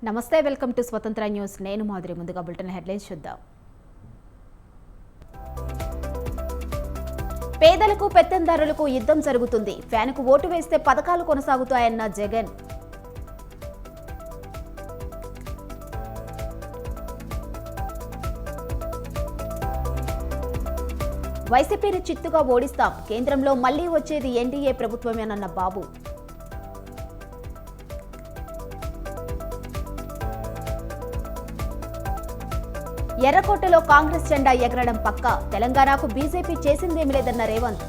నమస్తే, welcome to స్వతంత్ర news. నేను మాధురి. ముందుగా బులెటిన్ హెడ్లైన్స్ చూద్దాం. పేదలకు పెత్తందారులకు యుద్ధం జరుగుతుంది. ఫ్యాన్కు ఓటు వేస్తే పథకాలు కొనసాగుతాయన్న జగన్. వైసీపీని చిత్తుగా ఓడిస్తాం. కేంద్రంలో మళ్లీ వచ్చేది ఎన్డీఏ ప్రభుత్వమేనన్న బాబు. ఎర్రకోటలో కాంగ్రెస్ జెండా ఎగరడం పక్కా. తెలంగాణకు బీజేపీ చేసిందేమీ లేదన్న రేవంత్.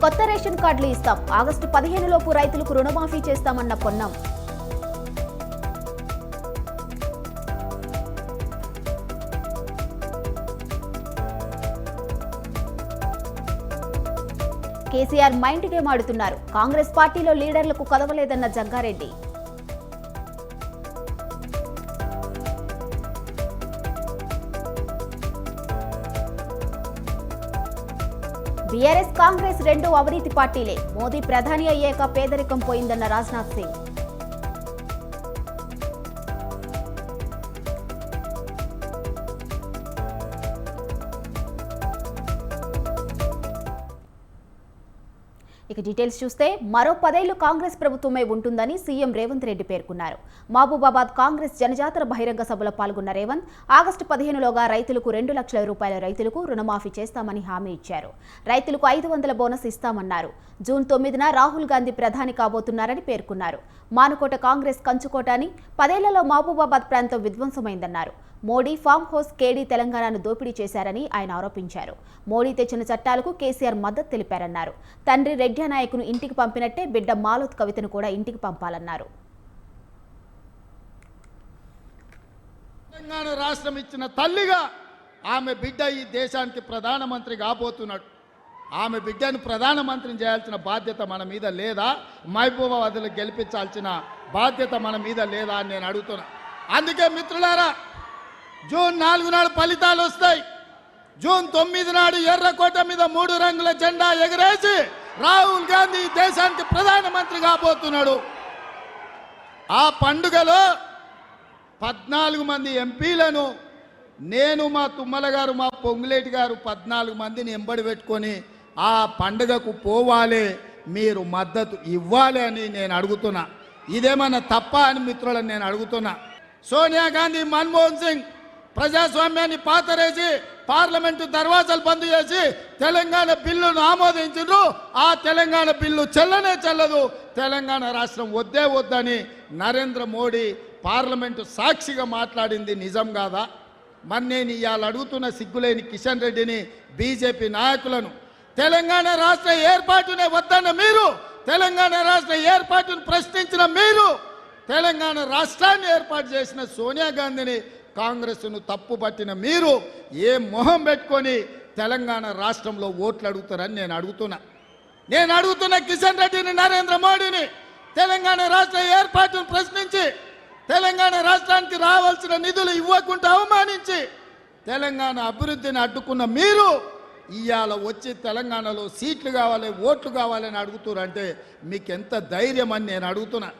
కొత్త రేషన్ కార్డులు ఇస్తాం. ఆగస్టు 15 లోపు రైతులకు రుణమాఫీ చేస్తామన్న పొన్నం. కేసీఆర్ మైండ్ గేమ్ ఆడుతున్నారు. కాంగ్రెస్ పార్టీలో లీడర్లకు కదవలేదన్న జగ్గారెడ్డి. బీఆర్ఎస్ కాంగ్రెస్ రెండు అవినీతి పార్టీలే. మోదీ ప్రధాని అయ్యాక పేదరికం పోయిందన్న రాజ్నాథ్ సింగ్. ఇక డీటెయిల్స్ చూస్తే మరో 10 ఏళ్లు కాంగ్రెస్ ప్రభుత్వమే ఉంటుందని సీఎం రేవంత్ రెడ్డి పేర్కొన్నారు. మహబూబాబాద్ కాంగ్రెస్ జనజాతర బహిరంగ సభలో పాల్గొన్న రేవంత్ ఆగస్టు 15లోగా రైతులకు 2 లక్షల రూపాయల రైతులకు రుణమాఫీ చేస్తామని హామీ ఇచ్చారు. రైతులకు 500 బోనస్ ఇస్తామన్నారు. జూన్ 9న రాహుల్ గాంధీ ప్రధాని కాబోతున్నారని పేర్కొన్నారు. మానుకోట కాంగ్రెస్ కంచుకోట అని 10 ఏళ్లలో మహబూబాబాద్ ప్రాంతం విధ్వంసమైందన్నారు. మోడీ ఫామ్ హౌస్ కేడీ తెలంగాణను దోపిడీ చేశారని ఆయన ఆరోపించారు. మోడీ తెచ్చిన చట్టాలకు కేసీఆర్ మద్దతు తెలిపారన్నారు. తండ్రి రెడ్డి నాయకును ఇంటికి పంపినట్టే బిడ్డ మాలోత్ కవితను కూడా ఇంటికి పంపాలన్నారు. తెలంగాణ రాష్ట్రం ఇచ్చిన తల్లిగా ఆమె బిడ్డ ఈ దేశానికి ప్రధానమంత్రి కాబోతున్నాడు. ఆమె బిడ్డను ప్రధానమంత్రిని చేయాల్సిన బాధ్యత మన మీద లేదా? మహబూబాబాద్లో గెలిపించాల్సిన బాధ్యత మన మీద లేదా అని నేను అడుగుతున్నా. అందుకే మిత్రులారా, జూన్ 4 నాడు ఫలితాలు వస్తాయి. జూన్ 9 నాడు ఎర్రకోట మీద 3 రంగుల జెండా ఎగరేసి రాహుల్ గాంధీ దేశానికి ప్రధానమంత్రి కాబోతున్నాడు. ఆ పండుగలో 14 మంది ఎంపీలను నేను, మా తుమ్మల గారు, మా పొంగులేటి గారు 14 మందిని ఎంబడి పెట్టుకొని ఆ పండుగకు పోవాలి, మీరు మద్దతు ఇవ్వాలి అని నేను అడుగుతున్నా. ఇదేమన్నా తప్ప అని మిత్రులను నేను అడుగుతున్నా. సోనియా గాంధీ, మన్మోహన్ సింగ్ ప్రజాస్వామ్యాన్ని పాతరేసి పార్లమెంటు దర్వాజాలు బంద్ చేసి తెలంగాణ బిల్లును ఆమోదించారు. ఆ తెలంగాణ బిల్లు చెల్లనే చెల్లదు, తెలంగాణ రాష్ట్రం వద్దే వద్దని నరేంద్ర మోడీ పార్లమెంటు సాక్షిగా మాట్లాడింది నిజం కాదా? మరి నేను ఇవాళ అడుగుతున్న సిగ్గులేని కిషన్ రెడ్డిని, బీజేపీ నాయకులను, తెలంగాణ రాష్ట్ర ఏర్పాటునే వద్దన్న మీరు, తెలంగాణ రాష్ట్ర ఏర్పాటును ప్రశ్నించిన మీరు, తెలంగాణ రాష్ట్రాన్ని ఏర్పాటు చేసిన సోనియా గాంధీని, కాంగ్రెస్ను తప్పు పట్టిన మీరు ఏ మొహం పెట్టుకొని తెలంగాణ రాష్ట్రంలో ఓట్లు అడుగుతారని నేను అడుగుతున్నా కిషన్ రెడ్డిని, నరేంద్ర మోడీని. తెలంగాణ రాష్ట్ర ఏర్పాటును ప్రశ్నించి తెలంగాణ రాష్ట్రానికి రావాల్సిన నిధులు ఇవ్వకుండా అవమానించి తెలంగాణ అభివృద్ధిని అడ్డుకున్న మీరు ఇవాళ వచ్చి తెలంగాణలో సీట్లు కావాలి, ఓట్లు కావాలని అడుగుతారంటే మీకు ఎంత ధైర్యం అని నేను అడుగుతున్నా.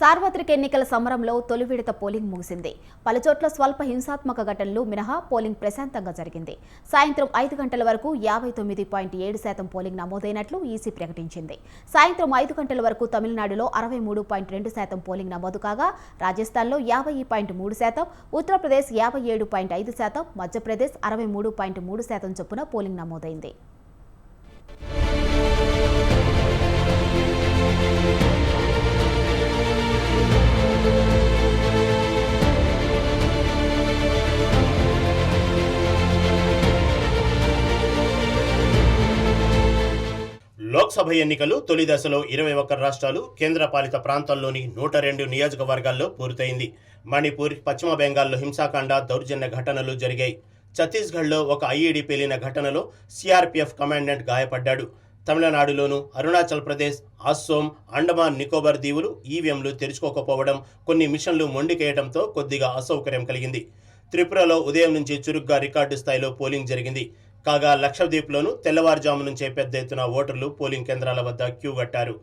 సార్వత్రిక ఎన్నికల సమరంలో తొలి విడత పోలింగ్ ముగిసింది. పలుచోట్ల స్వల్ప హింసాత్మక ఘటనలు మినహా పోలింగ్ ప్రశాంతంగా జరిగింది. సాయంత్రం 5 గంటల వరకు 59.7% పోలింగ్ నమోదైనట్లు ఈసీ ప్రకటించింది. సాయంత్రం 5 గంటల వరకు తమిళనాడులో 63.2% పోలింగ్ నమోదు కాగా, రాజస్థాన్లో 50.3%, ఉత్తరప్రదేశ్ 57.5%, మధ్యప్రదేశ్ 63.3% చొప్పున పోలింగ్ నమోదైంది. లోక్సభ ఎన్నికలు తొలి దశలో 21 రాష్ట్రాలు, కేంద్రపాలిత ప్రాంతాల్లోని 102 నియోజకవర్గాల్లో పూర్తయింది. మణిపూర్, పశ్చిమ బెంగాల్లో హింసాకాండ, దౌర్జన్య ఘటనలు జరిగాయి. ఛత్తీస్గఢ్లో ఒక ఐఈడీ పేలిన ఘటనలో సిఆర్పీఎఫ్ కమాండెంట్ గాయపడ్డాడు. తమిళనాడులోను అరుణాచల్ ప్రదేశ్, అస్సోం, అండమాన్ నికోబార్ దీవులు ఈవీఎంలు తెరుచుకోకపోవడం, కొన్ని మిషన్లు మొండికేయడంతో కొద్దిగా అసౌకర్యం కలిగింది. త్రిపురలో ఉదయం నుంచి చురుగ్గా రికార్డు స్థాయిలో పోలింగ్ జరిగింది. కాగా లక్షద్వీప్లోనూ తెల్లవారుజాము నుంచే పెద్ద ఎత్తున ఓటర్లు పోలింగ్ కేంద్రాల వద్ద క్యూ కట్టారు.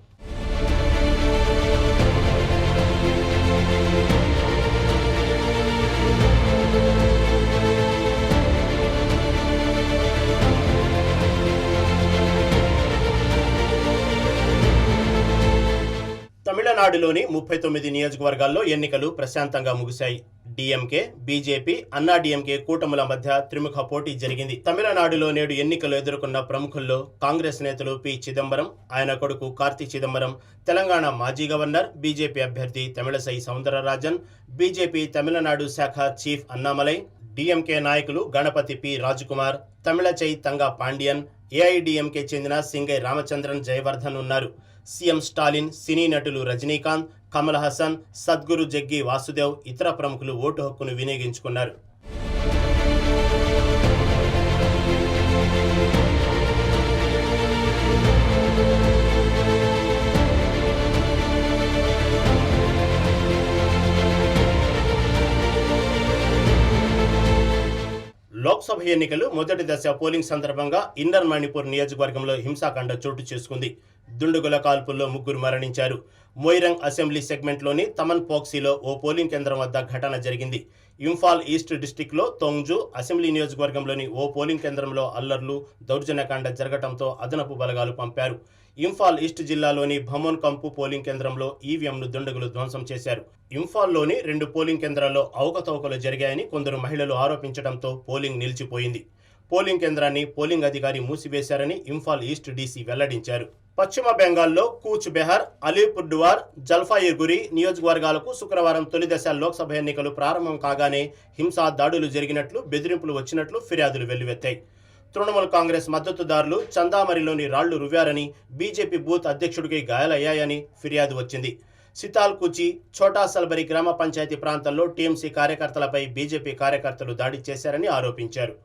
తమిళనాడులోని 39 నియోజకవర్గాల్లో ఎన్నికలు ప్రశాంతంగా ముగిశాయి. డీఎంకే, బీజేపీ, అన్నాడీఎంకే కూటముల మధ్య త్రిముఖ పోటీ జరిగింది. తమిళనాడులో నేడు ఎన్నికలు ఎదుర్కొన్న ప్రముఖుల్లో కాంగ్రెస్ నేతలు పి. చిదంబరం, ఆయన కొడుకు కార్తి చిదంబరం, తెలంగాణ మాజీ గవర్నర్, బీజేపీ అభ్యర్థి తమిళసై సౌందరరాజన్, బీజేపీ తమిళనాడు శాఖ చీఫ్ అన్నామలై, డీఎంకే నాయకులు గణపతి పి. రాజకుమార్, తమిళచై తంగా పాండియన్, ఏఐడీఎంకే చెందిన సింగై రామచంద్రన్ జయవర్ధన్ ఉన్నారు. సీఎం స్టాలిన్, సినీ నటులు రజనీకాంత్, కమల్ హాసన్, సద్గురు జగ్గి వాసుదేవ్, ఇతర ప్రముఖులు ఓటు హక్కును వినియోగించుకున్నారు. లోక్సభ ఎన్నికలు మొదటి దశ పోలింగ్ సందర్భంగా ఇన్నర్ మణిపూర్ నియోజకవర్గంలో హింసాకాండ చోటు చేసుకుంది. దుండుగుల కాల్పుల్లో 3 మరణించారు. మోయిరంగ్ అసెంబ్లీ సెగ్మెంట్లోని తమన్ పోక్సీలో ఓ పోలింగ్ కేంద్రం వద్ద ఘటన జరిగింది. ఇంఫాల్ ఈస్ట్ డిస్టిక్లో తోంగ్జు అసెంబ్లీ నియోజకవర్గంలోని ఓ పోలింగ్ కేంద్రంలో అల్లర్లు, దౌర్జన్యకాండ జరగడంతో అదనపు బలగాలు పంపారు. ఇంఫాల్ ఈస్ట్ జిల్లాలోని భమోన్ కంపు పోలింగ్ కేంద్రంలో ఈవీఎంను దుండగులు ధ్వంసం చేశారు. ఇంఫాల్లోని 2 పోలింగ్ కేంద్రాల్లో అవకతవకలు జరిగాయని కొందరు మహిళలు ఆరోపించడంతో పోలింగ్ నిలిచిపోయింది. పోలింగ్ కేంద్రాన్ని పోలింగ్ అధికారి మూసివేశారని ఇంఫాల్ ఈస్ట్ డీసీ వెల్లడించారు. పశ్చిమ బెంగాల్లో కూచ్ బెహార్, అలీపుర్దువార్, జల్పాయిగురి నియోజకవర్గాలకు శుక్రవారం తొలి దశ లోక్సభ ఎన్నికలు ప్రారంభం కాగానే హింసా దాడులు జరిగినట్లు, బెదిరింపులు వచ్చినట్లు ఫిర్యాదులు వెల్లువెత్తాయి. తృణమూల్ కాంగ్రెస్ మద్దతుదారులు చందామరిలోని రాళ్లు రువ్వారని, బీజేపీ బూత్ అధ్యక్షుడికి గాయాలయ్యాయని ఫిర్యాదు వచ్చింది. సితాల్కుచి, ఛోటా సల్బరి గ్రామ పంచాయతీ ప్రాంతాల్లో టీఎంసీ కార్యకర్తలపై బీజేపీ కార్యకర్తలు దాడి చేశారని ఆరోపించారు.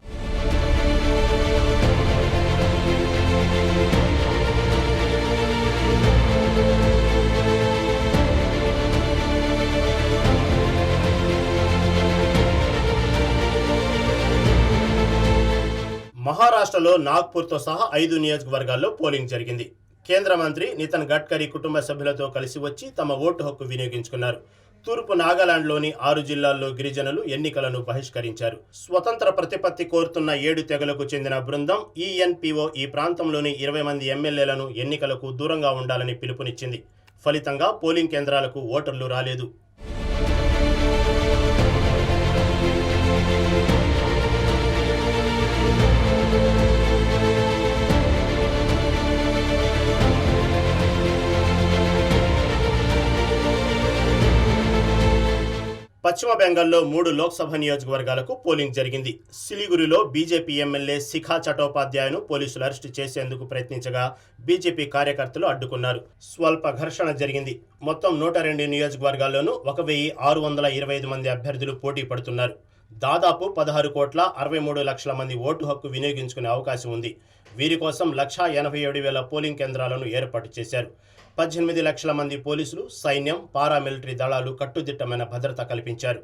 మహారాష్ట్రలో నాగ్పూర్తో సహా 5 నియోజకవర్గాల్లో పోలింగ్ జరిగింది. కేంద్ర మంత్రి నితిన్ గడ్కరీ కుటుంబ సభ్యులతో కలిసి వచ్చి తమ ఓటు హక్కు వినియోగించుకున్నారు. తూర్పు నాగాలాండ్లోని 6 జిల్లాల్లో గిరిజనులు ఎన్నికలను బహిష్కరించారు. స్వతంత్ర ప్రతిపత్తి కోరుతున్న 7 తెగలకు చెందిన బృందం ఈఎన్పీఓ ఈ ప్రాంతంలోని 20 మంది ఎమ్మెల్యేలను ఎన్నికలకు దూరంగా ఉండాలని పిలుపునిచ్చింది. ఫలితంగా పోలింగ్ కేంద్రాలకు ఓటర్లు రాలేదు. పశ్చిమ బెంగాల్లో 3 లోక్సభ నియోజకవర్గాలకు పోలింగ్ జరిగింది. సిలిగురిలో బీజేపీ ఎమ్మెల్యే శిఖా చటోపాధ్యాయను పోలీసులు అరెస్టు చేసేందుకు ప్రయత్నించగా బీజేపీ కార్యకర్తలు అడ్డుకున్నారు. స్వల్ప ఘర్షణ జరిగింది. మొత్తం 102 నియోజకవర్గాల్లోనూ 1625 మంది అభ్యర్థులు పోటీ పడుతున్నారు. దాదాపు 16,63,00,000 మంది ఓటు హక్కు వినియోగించుకునే అవకాశం ఉంది. వీరి కోసం 1,87,000 పోలింగ్ కేంద్రాలను ఏర్పాటు చేశారు. 18 లక్షల మంది పోలీసులు, సైన్యం, పారామిలిటరీ దళాలు కట్టుదిట్టమైన భద్రత కల్పించారు.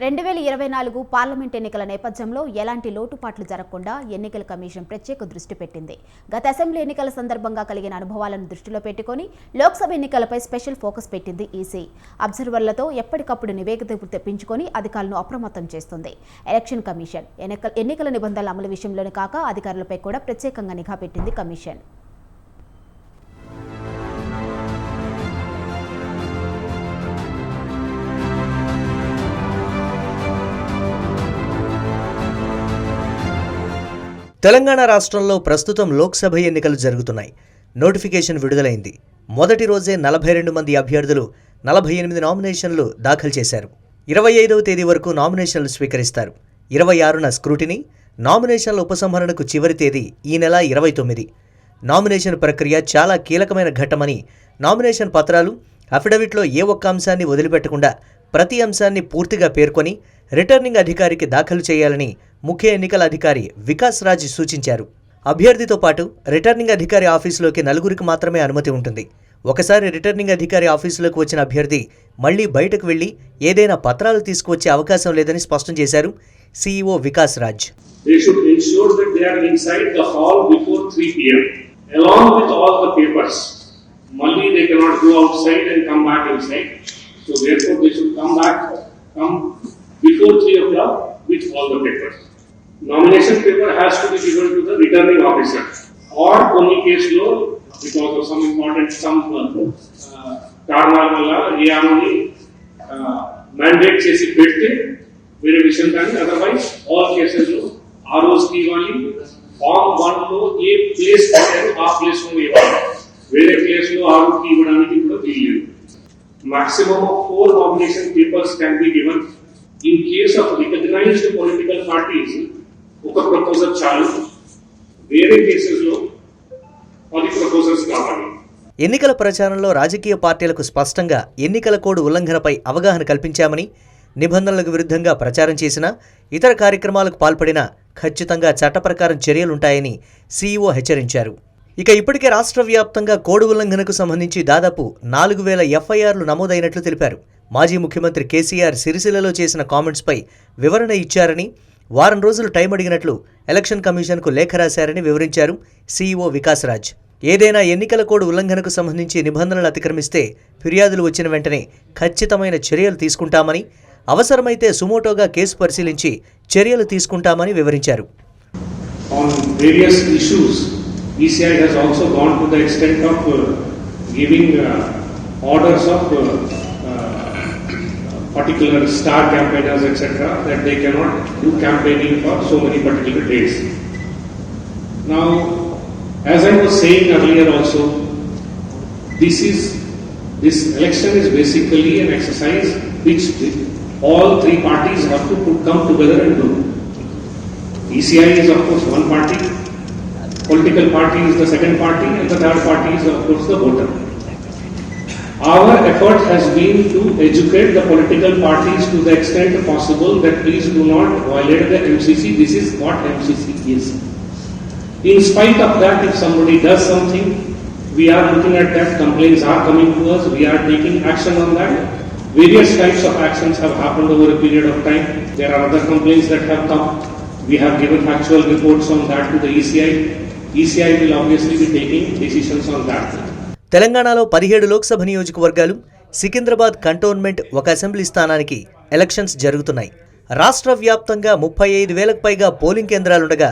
రెండు 2024 పార్లమెంట్ ఎన్నికల నేపథ్యంలో ఎలాంటి లోటుపాట్లు జరగకుండా ఎన్నికల కమిషన్ ప్రత్యేక దృష్టి పెట్టింది. గత అసెంబ్లీ ఎన్నికల సందర్భంగా కలిగిన అనుభవాలను దృష్టిలో పెట్టుకుని లోక్సభ ఎన్నికలపై స్పెషల్ ఫోకస్ పెట్టింది ఈసీ. అబ్జర్వర్లతో ఎప్పటికప్పుడు నివేదికలు తెప్పించుకొని అధికారులను అప్రమత్తం చేస్తుంది. ఎలక్షన్ కమిషన్ ఎన్నికల నిబంధనల అమలు విషయంలోనే కాక అధికారులపై కూడా ప్రత్యేకంగా నిఘా పెట్టింది కమిషన్. తెలంగాణ రాష్ట్రంలో ప్రస్తుతం లోక్సభ ఎన్నికలు జరుగుతున్నాయి. నోటిఫికేషన్ విడుదలైంది. మొదటి రోజే 42 మంది అభ్యర్థులు 48 నామినేషన్లు దాఖలు చేశారు. 25వ తేదీ వరకు నామినేషన్లు స్వీకరిస్తారు. 26న స్క్రూటినీ, నామినేషన్ల ఉపసంహరణకు చివరి తేదీ ఈ నెల 29. నామినేషన్ ప్రక్రియ చాలా కీలకమైన ఘట్టమని, నామినేషన్ పత్రాలు, అఫిడవిట్లో ఏ ఒక్క అంశాన్ని వదిలిపెట్టకుండా ప్రతి అంశాన్ని పూర్తిగా పేర్కొని రిటర్నింగ్ అధికారికి దాఖలు చేయాలని ముఖ్య ఎన్నికల అధికారి వికాస్ రాజ్ సూచించారు. అభ్యర్థితో పాటు రిటర్నింగ్ అధికారి ఆఫీసులోకి 4 మాత్రమే అనుమతి ఉంటుంది. ఒకసారి రిటర్నింగ్ అధికారి ఆఫీసులోకి వచ్చిన అభ్యర్థి మళ్లీ బయటకు వెళ్లి ఏదైనా పత్రాలు తీసుకువచ్చే అవకాశం లేదని స్పష్టం చేశారు CEO Vikas Raj. They should ensure that they are inside the hall before 3 p.m. along with all the papers. Mali they cannot go outside and come back inside. So therefore they should come before 3 o'clock with all the papers. Nomination paper has to be given to the returning officer or only case law because of some important కారణాల వల్ల ఏ ఆమెని mandate చేసి పెడితే వేరే విషయం కానీ otherwise all cases లో ఆ రోజుకి ఇవ్వాలి. ఫామ్ 1 లో ఏ ప్లేస్ పెట్టారో ఆ ప్లేస్ లో ఇవ్వాలి. వేరే ప్లేస్ లో ఆ రోజుకి ఇవ్వడానికి కూడా వీల్లేదు. Maximum of 4 nomination papers can be given. In case of recognized political parties, ఒక ప్రపోజల్ చాలు. వేరే కేసెస్ లో 10 ప్రపోజల్స్ కావాలి. ఎన్నికల ప్రచారంలో రాజకీయ పార్టీలకు స్పష్టంగా ఎన్నికల కోడ్ ఉల్లంఘనపై అవగాహన కల్పించామని, నిబంధనలకు విరుద్ధంగా ప్రచారం చేసినా, ఇతర కార్యక్రమాలకు పాల్పడినా ఖచ్చితంగా చట్ట ప్రకారం చర్యలుంటాయని సీఈఓ హెచ్చరించారు. ఇక ఇప్పటికే రాష్ట్ర వ్యాప్తంగా కోడ్ ఉల్లంఘనకు సంబంధించి దాదాపు 4000 ఎఫ్ఐఆర్లు నమోదైనట్లు తెలిపారు. మాజీ ముఖ్యమంత్రి కేసీఆర్ సిరిసిల్లలో చేసిన కామెంట్స్పై వివరణ ఇచ్చారని, వారం రోజులు టైం అడిగినట్లు ఎలక్షన్ కమిషన్కు లేఖ రాశారని వివరించారు సీఈఓ వికాస్ రాజ్. ఏదైనా ఎన్నికల కోడ్ ఉల్లంఘనకు సంబంధించి నిబంధనలు అతిక్రమిస్తే ఫిర్యాదులు వచ్చిన వెంటనే ఖచ్చితమైన చర్యలు తీసుకుంటామని, అవసరమైతే సుమోటోగా కేసు పరిశీలించి చర్యలు తీసుకుంటామని వివరించారు. On various issues, ECI has also gone to the extent of giving orders of particular star campaigners, etc., that they cannot do campaigning for so many particular days. Now, as I was saying earlier also, this election is basically an exercise which all 3 parties have to come together and do. ECI is of course one party, political party is the second party, and the third party is of course the voter. Our effort has been to educate the political parties to the extent possible that please do not violate the MCC. This is what MCC is. In spite of that, if somebody does something, we are looking at that, complaints are coming to us, we are taking action on that. Various types of actions have happened over a period of time. There are other complaints that have come. We have given factual reports on that to the ECI. ECI will obviously be taking decisions on that. తెలంగాణలో 17 లోక్సభ నియోజకవర్గాలు, Secunderabad cantonment ఒక assembly స్థానానికి elections జరుగుతున్నాయి. రాష్ట్ర వ్యాప్తంగా 35,000కు పైగా polling కేంద్రాలుండగా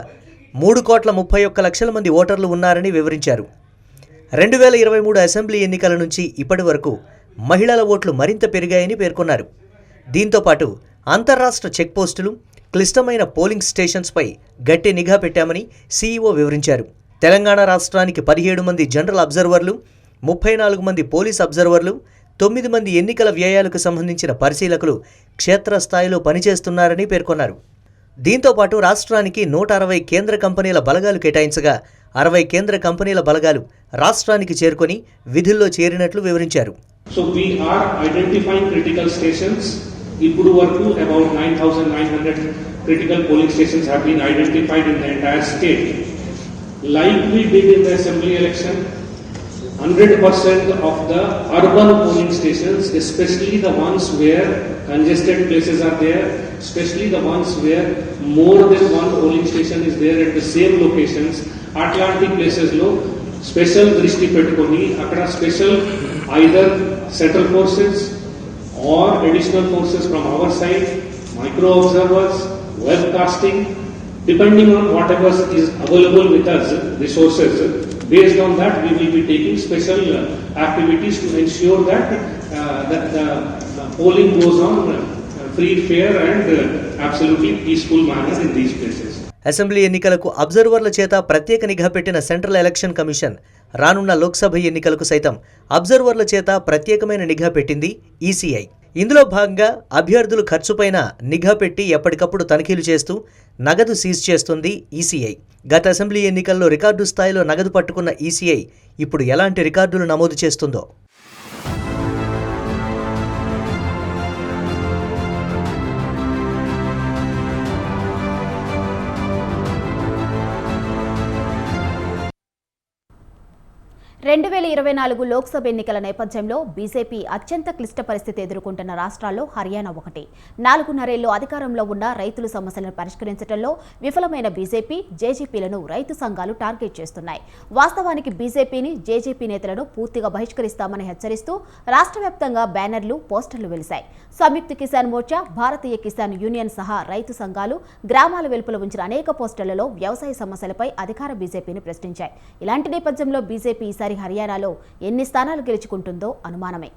3,31,00,000 మంది ఓటర్లు ఉన్నారని వివరించారు. 2023 అసెంబ్లీ ఎన్నికల నుంచి ఇప్పటి వరకు మహిళల ఓట్లు మరింత పెరిగాయని పేర్కొన్నారు. దీంతోపాటు అంతర్రాష్ట్ర చెక్పోస్టులు, క్లిష్టమైన పోలింగ్ స్టేషన్స్పై గట్టి నిఘా పెట్టామని సీఈఓ వివరించారు. తెలంగాణ రాష్ట్రానికి 17 మంది జనరల్ అబ్జర్వర్లు, 34 మంది పోలీస్ అబ్జర్వర్లు, 9 మంది ఎన్నికల వ్యయాలకు సంబంధించిన పరిశీలకులు క్షేత్రస్థాయిలో పనిచేస్తున్నారని పేర్కొన్నారు. దీంతోపాటు రాష్ట్రానికి 160 కేంద్ర కంపెనీల బలగాలు కేటాయించగా 60 కేంద్ర కంపెనీల బలగాలు రాష్ట్రానికి చేరుకొని విధుల్లో చేరినట్లు వివరించారు. So we are identifying critical stations. Ippudu varaku about 9,900 critical polling stations have been identified in the entire state. Like we did in the assembly election, 100% of the urban polling stations, especially the ones where congested places are there, especially the ones where more than one polling station is there at the same locations, Atlantic places lo special drishti pettukoni akkada special either central forces or additional forces from our side, micro observers, webcasting, depending on whatever is available with us, resources. Based on that, we will be taking special activities to ensure that the polling goes on free, fair and absolutely peaceful manner in these places. Assembly ఎన్నికలకు అబ్జర్వర్ల చేత ప్రత్యేక నిఘా పెట్టిన central election commission రానున్న లోక్సభ ఎన్నికలకు సైతం అబ్జర్వర్ల చేత ప్రత్యేకమైన నిఘా పెట్టింది ఈసీఐ. ఇందులో భాగంగా అభ్యర్థులు ఖర్చుపైన నిఘా పెట్టి ఎప్పటికప్పుడు తనిఖీలు చేస్తూ నగదు సీజ్ చేస్తుంది ఈసీఐ. గత అసెంబ్లీ ఎన్నికల్లో రికార్డు స్థాయిలో నగదు పట్టుకున్న ఈసీఐ ఇప్పుడు ఎలాంటి రికార్డులు నమోదు చేస్తుందో. రెండు 2024 లోక్సభ ఎన్నికల నేపథ్యంలో బీజేపీ అత్యంత క్లిష్ట పరిస్థితి ఎదుర్కొంటున్న రాష్ట్రాల్లో హర్యానా ఒకటి. 4.5 ఏళ్లు అధికారంలో ఉన్న రైతుల సమస్యలను పరిష్కరించడంలో విఫలమైన బీజేపీ, జేజేపీలను రైతు సంఘాలు టార్గెట్ చేస్తున్నాయి. వాస్తవానికి బీజేపీని, జేజేపీ నేతలను పూర్తిగా బహిష్కరిస్తామని హెచ్చరిస్తూ రాష్ట్ర వ్యాప్తంగా బ్యానర్లు, పోస్టర్లు వెలిశాయి. సంయుక్త కిసాన్ మోర్చా, భారతీయ కిసాన్ యూనియన్ సహా రైతు సంఘాలు గ్రామాల వెలుపల ఉంచిన అనేక పోస్టర్లలో వ్యవసాయ సమస్యలపై అధికార బీజేపీని ప్రశ్నించాయి. ఇలాంటి నేపథ్యంలో బీజేపీ ఈసారి హర్యానాలో ఎన్ని స్థానాలు గెలుచుకుంటుందో అనుమానమే.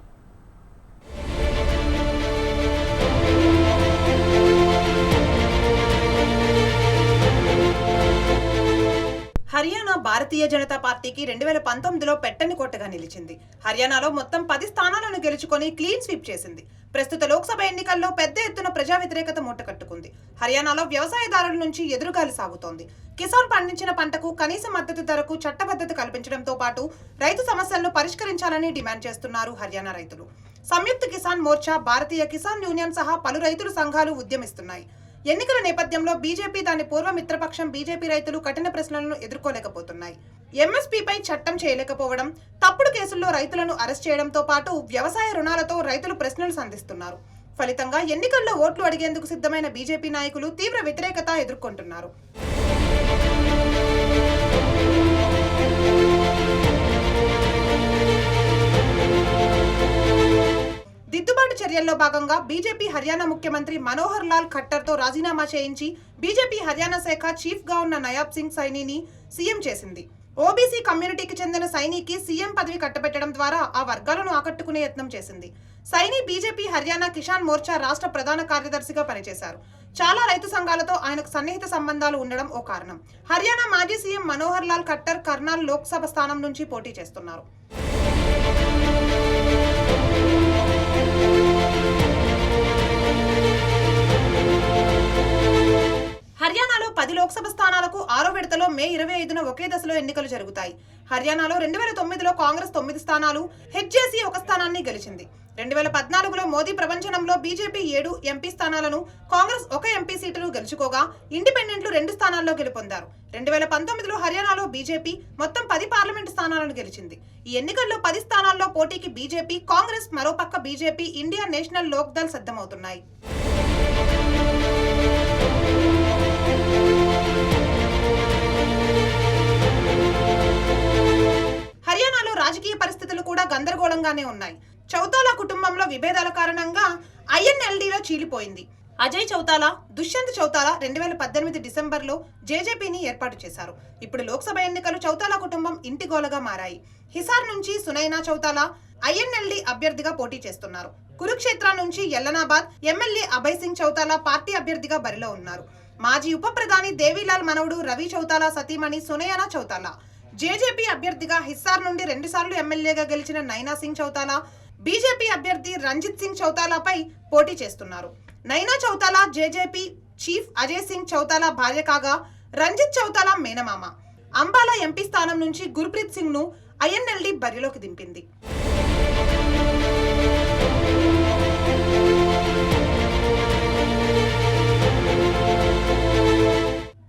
హర్యానా భారతీయ జనతా పార్టీకి 2019లో పెట్టని కోటగా నిలిచింది. హర్యానాలో మొత్తం 10 స్థానాలను గెలుచుకొని క్లీన్ స్వీప్ చేసింది. ప్రస్తుత లోక్సభ ఎన్నికల్లో పెద్ద ఎత్తున ప్రజా వ్యతిరేకత మూటకట్టుకుంది. హర్యానాలో వ్యవసాయదారుల నుంచి ఎదురుగాలి సాగుతోంది. కిసాన్ పండించిన పంటకు కనీస మద్దతు ధరకు చట్టబద్ధత కల్పించడంతో పాటు రైతు సమస్యలను పరిష్కరించాలని డిమాండ్ చేస్తున్నారు హర్యానా రైతులు. సంయుక్త కిసాన్ మోర్చా, భారతీయ కిసాన్ యూనియన్ సహా పలు రైతుల సంఘాలు ఉద్యమిస్తున్నాయి. ఎన్నికల నేపథ్యంలో బీజేపీ, దాని పూర్వ మిత్రపక్షం బీజేపీ రైతులు కఠిన ప్రశ్నలను ఎదుర్కోలేకపోతున్నాయి. ఎంఎస్పీపై చట్టం చేయలేకపోవడం, తప్పుడు కేసుల్లో రైతులను అరెస్ట్ చేయడంతో పాటు వ్యవసాయ రుణాలతో రైతులు ప్రశ్నలు సంధిస్తున్నారు. ఫలితంగా ఎన్నికల్లో ఓట్లు అడిగేందుకు సిద్ధమైన బీజేపీ నాయకులు తీవ్ర వ్యతిరేకత ఎదుర్కొంటున్నారు. దిద్దుబాటు చర్యల్లో భాగంగా బీజేపీ హర్యానా ముఖ్యమంత్రి మనోహర్ లాల్ ఖట్టర్తో రాజీనామా చేయించి బీజేపీ హర్యానా శాఖ చీఫ్గా ఉన్న నయాబ్ సింగ్ సైనీని సీఎం చేసింది. ఓబీసీ కమ్యూనిటీకి చెందిన సైనీకి సీఎం పదవి కట్టబెట్టడం ద్వారా ఆ వర్గాలను ఆకట్టుకునే యత్నం చేసింది. సైనీ బీజేపీ హర్యానా కిసాన్ మోర్చా రాష్ట్ర ప్రధాన కార్యదర్శిగా పనిచేశారు. చాలా రైతు సంఘాలతో ఆయనకు సన్నిహిత సంబంధాలు ఉండడం ఓ కారణం. హర్యానా మాజీ సీఎం మనోహర్ లాల్ ఖట్టర్ కర్నాల్ లోక్సభ స్థానం నుంచి పోటీ చేస్తున్నారు. హర్యానాలో 10 లోక్సభ స్థానాలకు 6వ విడతలో మే 25న ఒకే దశలో ఎన్నికలు జరుగుతాయి. హర్యానాలో 2009లో కాంగ్రెస్ 9 స్థానాలు, హెచ్జేసీ 1 స్థానాన్ని గెలిచింది. 2014లో మోదీ ప్రపంచనంలో బీజేపీ 7 ఎంపీ స్థానాలను, కాంగ్రెస్ 1 ఎంపీ సీటును గెలుచుకోగా ఇండిపెండెంట్లు 2 స్థానాల్లో గెలుపొందారు. 2019లో హర్యానాలో బీజేపీ మొత్తం 10 పార్లమెంటు స్థానాలను గెలిచింది. ఈ ఎన్నికల్లో 10 స్థానాల్లో పోటీకి బీజేపీ, కాంగ్రెస్, మరోపక్క బీజేపీ, ఇండియన్ నేషనల్ లోక్ దళ్ సిద్ధమవుతున్నాయి. హర్యానాలో రాజకీయ పరిస్థితులు కూడా గందరగోళంగానే ఉన్నాయి. చౌతాలా కుటుంబంలో విభేదాల కారణంగా ఐఎన్ఎల్డీలో చీలిపోయింది. అజయ్ చౌతాలా, దుష్యంత్ చౌతాలా 2018 డిసెంబర్లో జేజేపీని ఏర్పాటు చేశారు. ఇప్పుడు లోక్సభ ఎన్నికలు చౌతాలా కుటుంబం ఇంటిగోలగా మారాయి. హిసార్ నుంచి సునైనా చౌతాలా ఐఎన్ఎల్డీ అభ్యర్థిగా పోటీ చేస్తున్నారు. కురుక్షేత్ర నుంచి యల్లనాబాద్ ఎమ్మెల్యే అభయ్ సింగ్ చౌతాలా పార్టీ అభ్యర్థిగా బరిలో ఉన్నారు. మాజీ ఉప ప్రధాని దేవీలాల్ మనవడు రవి చౌతాలా సతీమణి సునయనా చౌతాలా జేజేపీ అభ్యర్థిగా హిస్సార్ నుండి 2 సార్లు ఎమ్మెల్యేగా గెలిచిన నైనా సింగ్ చౌతాలా బీజేపీ అభ్యర్థి రంజిత్ సింగ్ చౌతాలాపై పోటీ చేస్తున్నారు. నైనా చౌతాలా జేజేపీ చీఫ్ అజయ్ సింగ్ చౌతాలా భార్య కాగా రంజిత్ చౌతాలా మేనమామ. అంబాలా ఎంపీ స్థానం నుంచి గుర్ప్రీత్ సింగ్ ను ఐఎన్ఎల్డీ బరిలోకి దింపింది.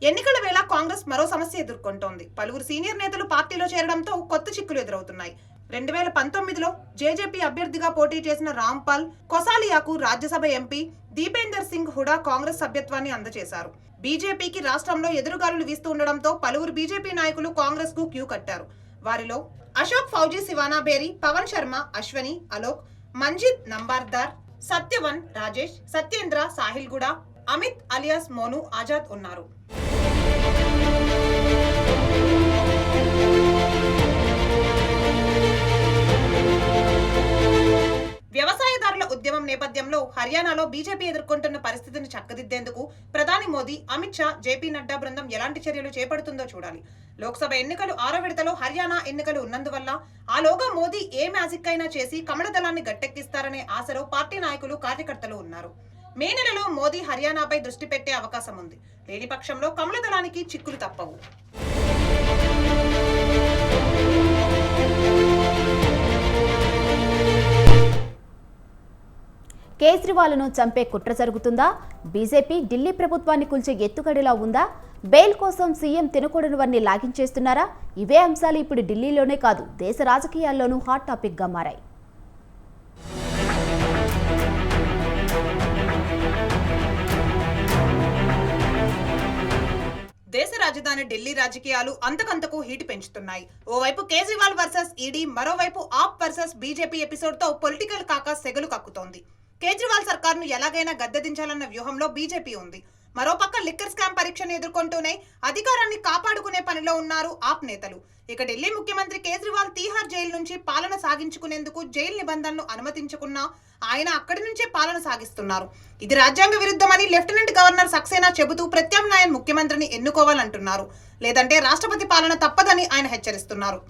ఎన్నికల వేళ కాంగ్రెస్ మరో సమస్య ఎదుర్కొంటోంది. పలువురు సీనియర్ నేతలు పార్టీలో చేరడంతో కొత్త చిక్కులు ఎదురవుతున్నాయి. 2019లో జేజేపీ అభ్యర్థిగా పోటీ చేసిన రాంపాల్ కొసాలియాకు రాజ్యసభ ఎంపీ దీపేందర్ సింగ్ హుడా కాంగ్రెస్ సభ్యత్వాన్ని అందజేశారు. బీజేపీకి రాష్ట్రంలో ఎదురుగాలులు వీస్తూ ఉండడంతో పలువురు బీజేపీ నాయకులు కాంగ్రెస్ కు క్యూ కట్టారు. వారిలో అశోక్ ఫౌజీ శివానా బేరీ, పవన్ శర్మ, అశ్వని, అలోక్, మంజిద్ నంబార్దార్, సత్యవన్ రాజేష్, సత్యేంద్ర సాహిల్గూడ, అమిత్ అలియాస్ మోను ఆజాద్ ఉన్నారు. వ్యవసాయదారుల ఉద్యమం నేపథ్యంలో హర్యానాలో బీజేపీ ఎదుర్కొంటున్న పరిస్థితిని చక్కదిద్దేందుకు ప్రధాని మోదీ, అమిత్ షా, జేపీ నడ్డా బృందం ఎలాంటి చర్యలు చేపడుతుందో చూడాలి. లోక్సభ ఎన్నికలు 6వ విడతలో హర్యానా ఎన్నికలు ఉన్నందువల్ల ఆలోగా మోదీ ఏ మ్యాజిక్ అయినా చేసి కమలదళాన్ని గట్టెక్కిస్తారనే ఆశలో పార్టీ నాయకులు, కార్యకర్తలు ఉన్నారు. మే నెలలో మోదీ హర్యానాపై దృష్టి పెట్టే అవకాశం ఉంది. లేని పక్షంలో కమలదళానికి చిక్కులు తప్పవు. కేజ్రీవాల్ను చంపే కుట్ర జరుగుతుందా? బీజేపీ ఢిల్లీ ప్రభుత్వాన్ని కూల్చే ఎత్తుగడిలా ఉందా? బెయిల్ కోసం సీఎం తినకూడనివన్నీ లాగించేస్తున్నారా? ఇవే అంశాలు ఇప్పుడు ఢిల్లీలోనే కాదు, దేశ రాజకీయాల్లోనూ హాట్ టాపిక్గా మారాయి. దేశ రాజధాని ఢిల్లీ రాజకీయాలు అంతకంతకు హీటు పెంచుతున్నాయి. ఓవైపు కేజ్రీవాల్ వర్సెస్ ఈడీ, మరోవైపు ఆప్ వర్సెస్ బీజేపీ ఎపిసోడ్తో పొలిటికల్ కాక సెగలు కక్కుతోంది. కేజ్రీవాల్ సర్కార్ను ఎలాగైనా గద్దెదించాలన్న వ్యూహంలో బీజేపీ ఉంది. మరోపక్క లిక్కర్ స్కామ్ పరీక్షను ఎదుర్కొంటూనే అధికారాన్ని కాపాడుకునే పనిలో ఉన్నారు ఆప్ నేతలు. ఇక ఢిల్లీ ముఖ్యమంత్రి కేజ్రీవాల్ తీహార్ జైలు నుంచి పాలన సాగించుకునేందుకు జైలు నిబంధనలు అనుమతించకున్నా ఆయన అక్కడి నుంచే పాలన సాగిస్తున్నారు. ఇది రాజ్యాంగ విరుద్ధమని లెఫ్టినెంట్ గవర్నర్ సక్సేనా చెబుతూ ప్రత్యామ్నాయ ముఖ్యమంత్రిని ఎన్నుకోవాలంటున్నారు. లేదంటే రాష్ట్రపతి పాలన తప్పదని ఆయన హెచ్చరిస్తున్నారు.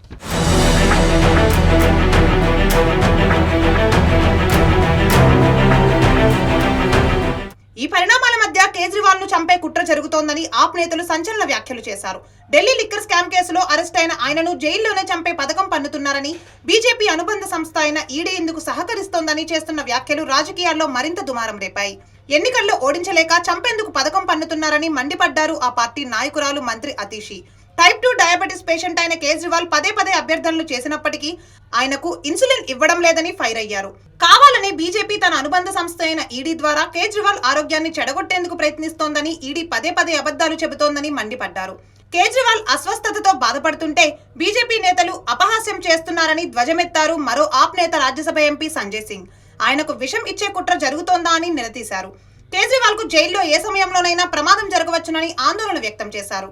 ఈ పరిణామాల మధ్య కేజ్రీవాల్ ను చంపే కుట్ర జరుగుతోందని ఆప్ నేతలు సంచలన వ్యాఖ్యలు చేశారు. ఢిల్లీ లిక్కర్ స్కామ్ కేసులో అరెస్ట్ అయిన ఆయనను జైల్లోనే చంపే పథకం పన్నుతున్నారని, బీజేపీ అనుబంధ సంస్థ అయిన ఈడీ ఇందుకు సహకరిస్తోందని చేస్తున్న వ్యాఖ్యలు రాజకీయాల్లో మరింత దుమారం రేపాయి. ఎన్నికల్లో ఓడించలేక చంపేందుకు పథకం పన్నుతున్నారని మండిపడ్డారు ఆ పార్టీ నాయకురాలు మంత్రి అతీషి. టైప్ 2 డయాబెటిస్ పేషెంట్ అయిన కేజ్రీవాల్ పదే అభ్యర్థనలు చేసినప్పటికీ ఆయనకు ఇన్సులిన్ ఇవ్వడం లేదని ఫైర్ అయ్యారు. కావాలని బీజేపీ తన అనుబంధ సంస్థ అయిన ఈడీ ద్వారా కేజ్రీవాల్ ఆరోగ్యాన్ని చెడగొట్టేందుకు ప్రయత్నిస్తోందని, ఈడీ పదే అబద్ధాలు చెబుతోందని మండిపడ్డారు. కేజ్రీవాల్ అస్వస్థతతో బాధపడుతుంటే బీజేపీ నేతలు అపహాస్యం చేస్తున్నారని ధ్వజమెత్తారు మరో ఆప్ నేత, రాజ్యసభ ఎంపీ సంజయ్ సింగ్. ఆయనకు విషం ఇచ్చే కుట్ర జరుగుతోందా అని నిలదీశారు. కేజ్రీవాల్ కు జైల్లో ఏ సమయంలోనైనా ప్రమాదం జరగవచ్చునని ఆందోళన వ్యక్తం చేశారు.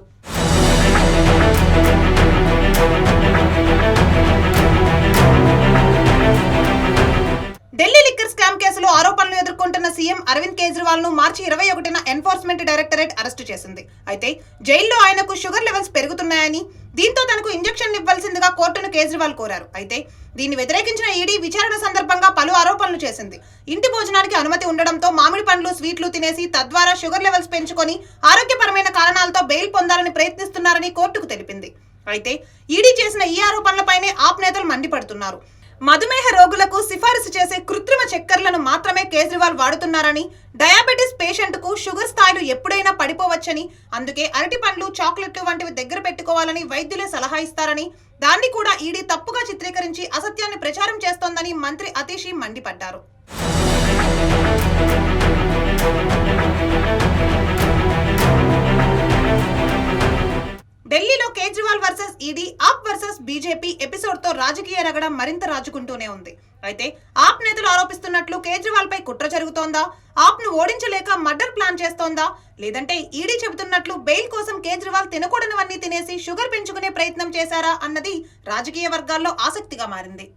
ఢిల్లీ లిక్కర్ స్కామ్ కేసులో ఆరోపణలు ఎదుర్కొంటున్న సీఎం అరవింద్ కేజ్రీవాల్ ను మార్చి 21న ఎన్ఫోర్స్మెంట్ డైరెక్టరేట్ అరెస్టు చేసింది. అయితే జైల్లో ఆయనకు షుగర్ లెవెల్స్ పెరుగుతున్నాయని, దీంతో తనకు ఇంజెక్షన్ ఇవ్వాల్సిందిగా కోర్టును కేజ్రీవాల్ కోరారు. అయితే దీన్ని వ్యతిరేకించిన ఈడీ విచారణ సందర్భంగా పలు ఆరోపణలు చేసింది. ఇంటి భోజనానికి అనుమతి ఉండడంతో మామిడి పండ్లు, స్వీట్లు తినేసి తద్వారా షుగర్ లెవెల్స్ పెంచుకొని ఆరోగ్యపరమైన కారణాలతో బెయిల్ పొందాలని ప్రయత్నిస్తున్నారని కోర్టుకు తెలిపింది. అయితే ఈడీ చేసిన ఈ ఆరోపణలపైనే ఆప్ నేతలు మండిపడుతున్నారు. మధుమేహ రోగులకు సిఫారసు చేసే కృత్రిమ చక్కెరలను మాత్రమే కేజ్రీవాల్ వాడుతున్నారని, డయాబెటిస్ పేషెంట్ కు షుగర్ స్థాయిలు ఎప్పుడైనా పడిపోవచ్చని, అందుకే అరటి పండ్లు, చాక్లెట్లు వంటివి దగ్గర పెట్టుకోవాలని వైద్యులే సలహా ఇస్తారని, దాన్ని కూడా ఈడీ తప్పుగా చిత్రీకరించి అసత్యాన్ని ప్రచారం చేస్తోందని మంత్రి అతీషి మండిపడ్డారు. ఢిల్లీలో కేజ్రీవాల్ వర్సెస్ ఈడీ, ఆప్ వర్సెస్ బీజేపీ ఎపిసోడ్ తో రాజకీయ రగడం మరింత రాజుకుంటూనే ఉంది. అయితే ఆప్ నేతలు ఆరోపిస్తున్నట్లు కేజ్రీవాల్ పై కుట్ర జరుగుతోందా? ఆప్ ను ఓడించలేక మర్డర్ ప్లాన్ చేస్తోందా? లేదంటే ఈడీ చెబుతున్నట్లు బెయిల్ కోసం కేజ్రీవాల్ తినకూడనివన్నీ తినేసి షుగర్ పెంచుకునే ప్రయత్నం చేశారా అన్నది రాజకీయ వర్గాల్లో ఆసక్తిగా మారింది.